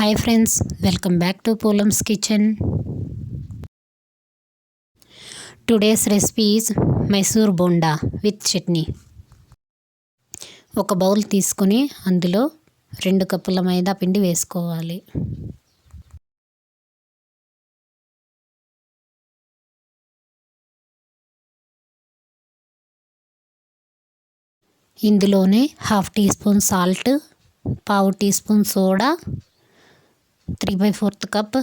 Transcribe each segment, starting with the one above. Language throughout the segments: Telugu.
Hi friends, welcome back to POLAMS kitchen. Today's recipe is Mysore bonda with chutney. ఒక బౌల్ తీసుకొని అందులో 2 కప్పుల మైదా పిండి వేసుకోవాలి. ఇందులోనే 1/2 teaspoon salt, 1/2 teaspoon soda, 3/4 cup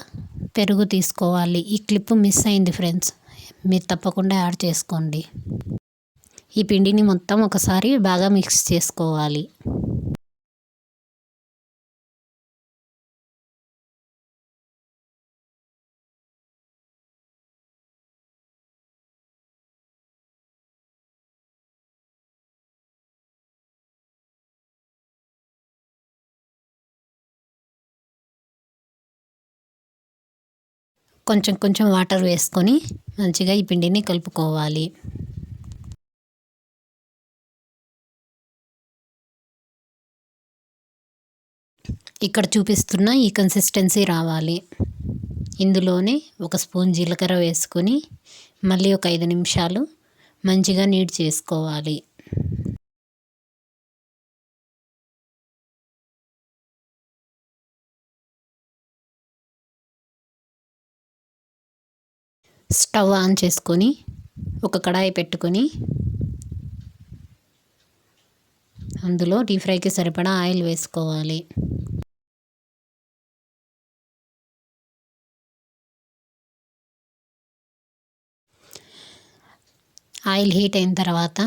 పెరుగు తీసుకోవాలి. ఈ క్లిప్ మిస్ అయింది ఫ్రెండ్స్, మీరు తప్పకుండా యాడ్ చేసుకోండి. ఈ పిండిని మొత్తం ఒకసారి బాగా మిక్స్ చేసుకోవాలి. కొంచెం కొంచెం వాటర్ వేసుకొని మంచిగా ఈ పిండిని కలుపుకోవాలి. ఇక్కడ చూపిస్తున్న ఈ కన్సిస్టెన్సీ రావాలి. ఇందులోనే 1 స్పూన్ జీలకర్ర వేసుకొని మళ్ళీ ఒక 5 నిమిషాలు మంచిగా నీడ్ చేసుకోవాలి. స్టవ్ ఆన్ చేసుకొని ఒక కడాయి పెట్టుకొని అందులో డీప్ ఫ్రైకి సరిపడా ఆయిల్ వేసుకోవాలి. ఆయిల్ హీట్ అయిన తర్వాత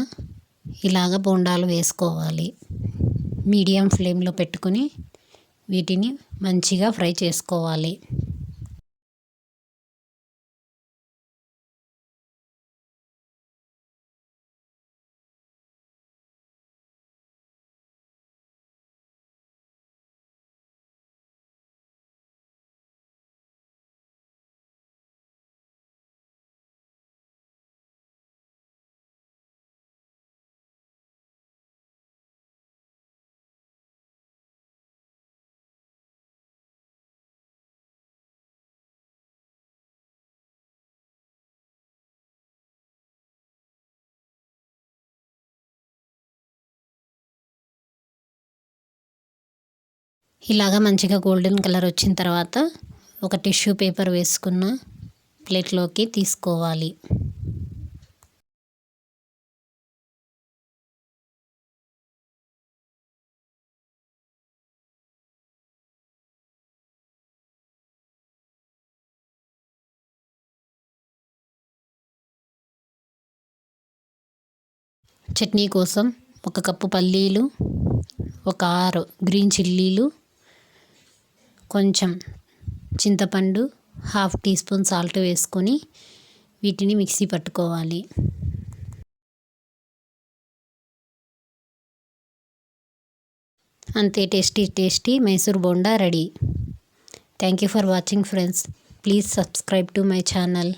ఇలాగ బోండాలు వేసుకోవాలి. మీడియం ఫ్లేమ్లో పెట్టుకొని వీటిని మంచిగా ఫ్రై చేసుకోవాలి. ఇలాగ మంచిగా గోల్డెన్ కలర్ వచ్చిన తర్వాత ఒక టిష్యూ పేపర్ వేసుకున్న ప్లేట్లోకి తీసుకోవాలి. చట్నీ కోసం 1 కప్పు పల్లీలు, ఒక 6 గ్రీన్ చిల్లీలు, కొంచెం చింతపండు, 1/2 టీ స్పూన్ సాల్ట్ వేసుకొని వీటిని మిక్సీ పట్టుకోవాలి. అంతే, tasty Mysore bonda ready. Thank you for watching friends. Please subscribe to my channel.